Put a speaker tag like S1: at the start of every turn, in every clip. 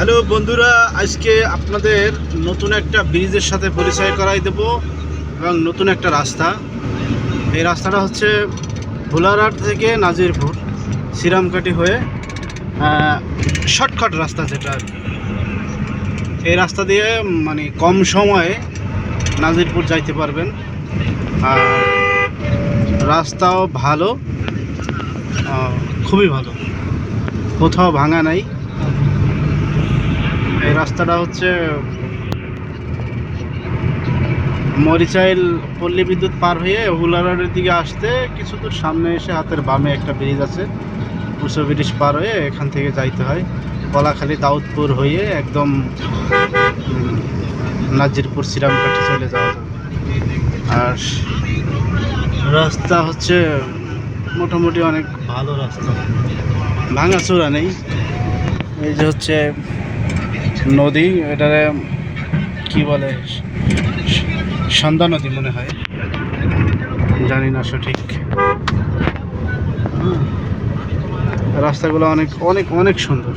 S1: Hello বন্ধুরা, আজকে আপনাদের নতুন একটা ব্রিজের সাথে পরিচয় করাই দেব এবং নতুন একটা রাস্তা। এই রাস্তাটা হচ্ছে ভোলারহাট থেকে নাজিরপুর শ্রীরামকাঠি হয়ে শর্টকাট রাস্তা, যেটা আর কি। এই রাস্তা দিয়ে মানে কম সময়ে নাজিরপুর যাইতে পারবেন। আর রাস্তাও ভালো, খুবই ভালো, কোথাও ভাঙা নাই। এই রাস্তাটা হচ্ছে মরিচাইল পল্লী বিদ্যুৎ পার হয়ে হুলারহাটের দিকে আসতে কিছু দূর সামনে এসে হাতের বামে একটা ব্রিজ আছে, উঁচু ব্রিজ পার হয়ে এখান থেকে যাইতে হয় কলাখালী দাউদপুর হয়ে একদম নাজিরপুর শ্রীরামকাঠি চলে যাওয়া যাবে। আর রাস্তা হচ্ছে মোটামুটি অনেক ভালো রাস্তা, ভাঙাচোরা নেই। এই যে হচ্ছে নদী, এটারে কি বলে, সন্ধ্যা নদী মনে হয়, জানি না সঠিক। রাস্তাগুলো অনেক অনেক অনেক সুন্দর।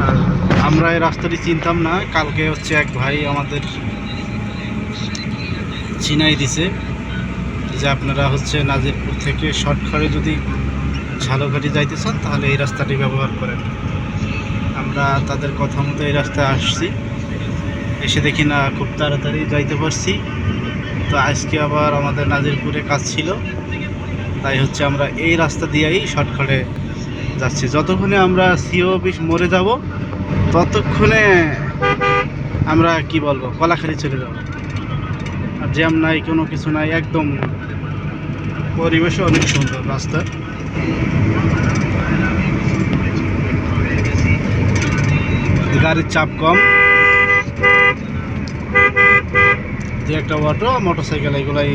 S1: আর আমরা এই রাস্তাটি চিনতাম না, কালকে হচ্ছে এক ভাই আমাদের চিনাই দিছে যে আপনারা হচ্ছে নাজিরপুর থেকে শর্টকাটে যদি ঝালকাঠি যাইতে চান তাহলে এই রাস্তাটি ব্যবহার করেন। আমরা তাদের কথা মতো এই রাস্তায় আসছি, এসে দেখি না খুব তাড়াতাড়ি যাইতে পারছি। তো আজকে আবার আমাদের নাজিরপুরে কাজ ছিল, তাই হচ্ছে আমরা এই রাস্তা দিয়েই শর্টকাটে যাচ্ছি। যতক্ষণে আমরা সিও অফিস মরে যাব ততক্ষণে আমরা কি বলবো কলাখালি চলে যাব। আর জ্যাম নাই, কোনো কিছু নাই, একদম পরিবেশও অনেক সুন্দর রাস্তা। গাড়ির চাপ কম, দু একটা অটো মোটরসাইকেল এগুলাই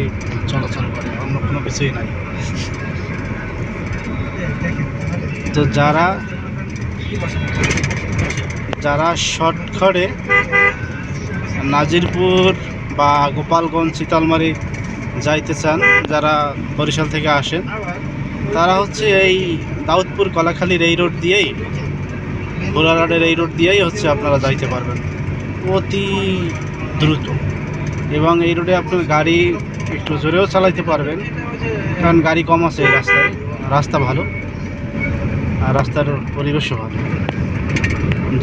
S1: চলাচল করে, অন্য কোনো কিছুই নাই। তো যারা শর্টকাটে নাজিরপুর বা গোপালগঞ্জ চিতালমারি যাইতে চান, যারা বরিশাল থেকে আসেন, তারা হচ্ছে এই দাউদপুর কলাখালীর এই রোড দিয়েই, ভোলারহাটের এই রোড দিয়েই হচ্ছে আপনারা যাইতে পারবেন অতি দ্রুত। এবং এই রোডে আপনার গাড়ি একটু জোরেও চালাইতে পারবেন, কারণ গাড়ি কম আছে এই রাস্তায়। রাস্তা ভালো আর রাস্তার পরিবেশও ভালো,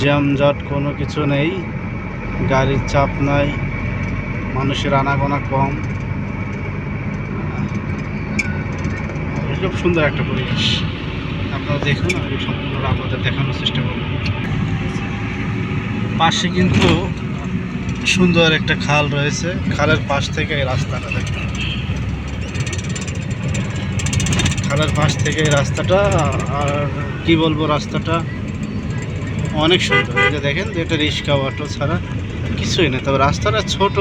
S1: জ্যামজট কোনো কিছু নেই, গাড়ির চাপ নাই, মানুষের আনাগোনা কম। খুব সুন্দর একটা পরিবেশ, আপনারা দেখুন। আমি সম্পূর্ণ আপনাদের দেখানোর চেষ্টা করব। পাশে কিন্তু সুন্দর একটা খাল রয়েছে, খালের পাশ থেকে এই রাস্তাটা দেখুন, খালের পাশ থেকে এই রাস্তাটা। আর কি বলবো, রাস্তাটা অনেক সুন্দর। এই যে দেখেন, যে এটা রিক্সা অটো ছাড়া কিছুই নেই, তবে রাস্তাটা ছোট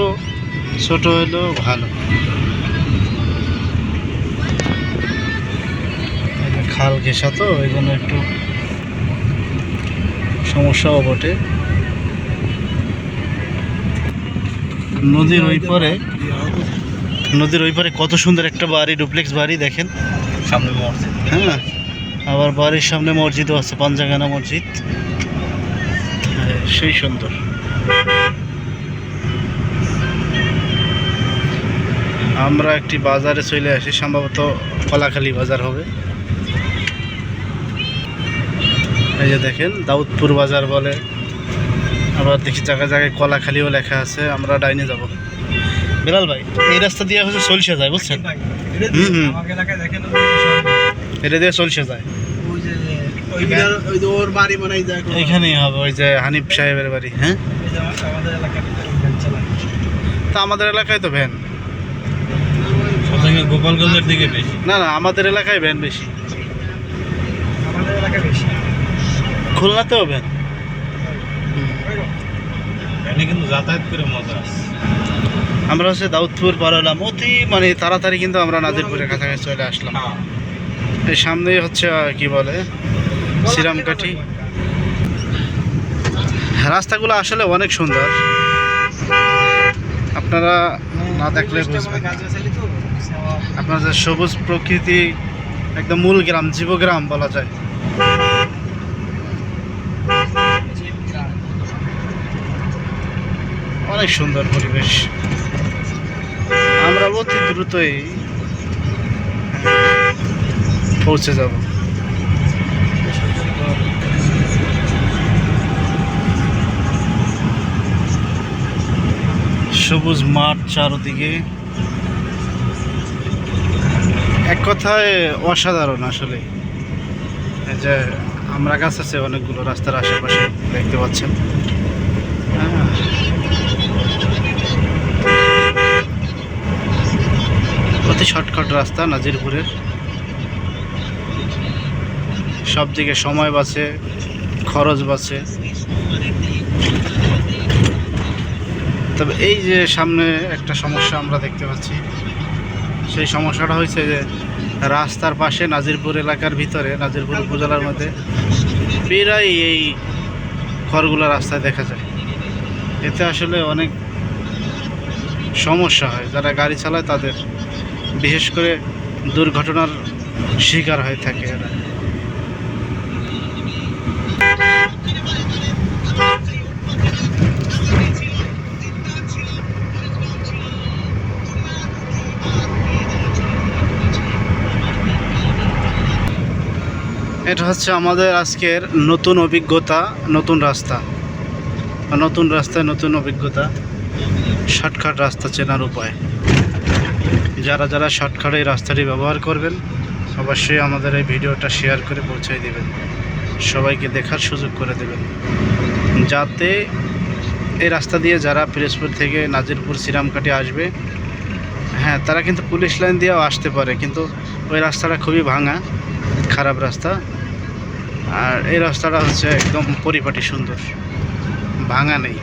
S1: ছোট হলেও ভালো। খাল ঘেঁষা তো ওই জন্য একটু সমস্যাও বটে। নদীর ওই পারে কত সুন্দর একটা বাড়ি, ডুপ্লেক্স বাড়ি দেখেন, সামনে মসজিদ। হ্যাঁ, আবার বাড়ির সামনে মসজিদও আছে, পাঞ্জাগানা মসজিদ, সেই সুন্দর। আমরা একটি বাজারে চলে আসি, সম্ভবত কলাখালী বাজার হবে। এই যে দেখেন, দাউদপুর বাজার বলে, আবার দেখি জায়গায় জায়গায় কলাখালীও লেখা আছে। আমরা ডাইনে যাব। বেলাল ভাই, এই রাস্তা দিয়ে হচ্ছে সলসা যায়, বুঝছেন? এটা দিয়ে সলসা যায়, এইখানেই হবে ওই যে হানিফ সাহেবের বাড়ি। হ্যাঁ, তা আমাদের এলাকায় তো ভ্যান, গোপালগঞ্জের দিকে বেশি। না, আমাদের এলাকায় ভ্যান বেশি, খুলনাতেও ভ্যান। কিন্তু যাতায়াত করে মজা আছে। আমরা হচ্ছে দাউদপুর পার হলাম অতি মানে তাড়াতাড়ি, কিন্তু আমরা নাজিরপুরের কাছাকাছি চলে আসলাম। এই সামনেই হচ্ছে কি বলে শ্রীরামকাঠি। রাস্তাগুলো আসলে অনেক সুন্দর, আপনারা না দেখলে বুঝবেন। আপনাদের সবুজ প্রকৃতি, একদম মূল গ্রাম, জীবগ্রাম বলা যায়। অনেক সুন্দর পরিবেশ। আমরা অতি দ্রুতই পৌঁছে যাব। সবুজ মাঠ চারদিকে, এক কথায় অসাধারণ আসলে। এই যে আমরা গাছ আছে অনেকগুলো রাস্তার আশেপাশে, দেখতে পাচ্ছেন। অতি শর্টকাট রাস্তা নাজিরপুরের, সব দিকে সময় বাঁচে, খরচ বাঁচে। তবে এই যে সামনে একটা সমস্যা আমরা দেখতে পাচ্ছি, সেই সমস্যাটা হয়েছে যে রাস্তার পাশে নাজিরপুর এলাকার ভিতরে, নাজিরপুর উপজেলার মধ্যে প্রায় এই খড়গুলো রাস্তায় দেখা যায়। এতে আসলে অনেক সমস্যা হয়, যারা গাড়ি চালায় তাদের, বিশেষ করে দুর্ঘটনার শিকার হয়ে থাকে এরা। এটা হচ্ছে আমাদের আজকের নতুন অভিজ্ঞতা, নতুন রাস্তা, নতুন রাস্তায় নতুন অভিজ্ঞতা, শর্টকাট রাস্তা চেনার উপায়। যারা যারা শর্টকাট এই রাস্তাটি ব্যবহার করবেন, অবশ্যই আমাদের এই ভিডিওটা শেয়ার করে পৌঁছে দেবেন, সবাইকে দেখার সুযোগ করে দেবেন, যাতে এই রাস্তা দিয়ে যারা পিরোজপুর থেকে নাজিরপুর সিরামকাঠি আসবে, হ্যাঁ তারা কিন্তু পুলিশ লাইন দিয়েও আসতে পারে, কিন্তু ওই রাস্তাটা খুবই ভাঙা, খারাপ রাস্তা। আর এই রাস্তাটা হচ্ছে একদম পরিপাটি সুন্দর, ভাঙা নেই।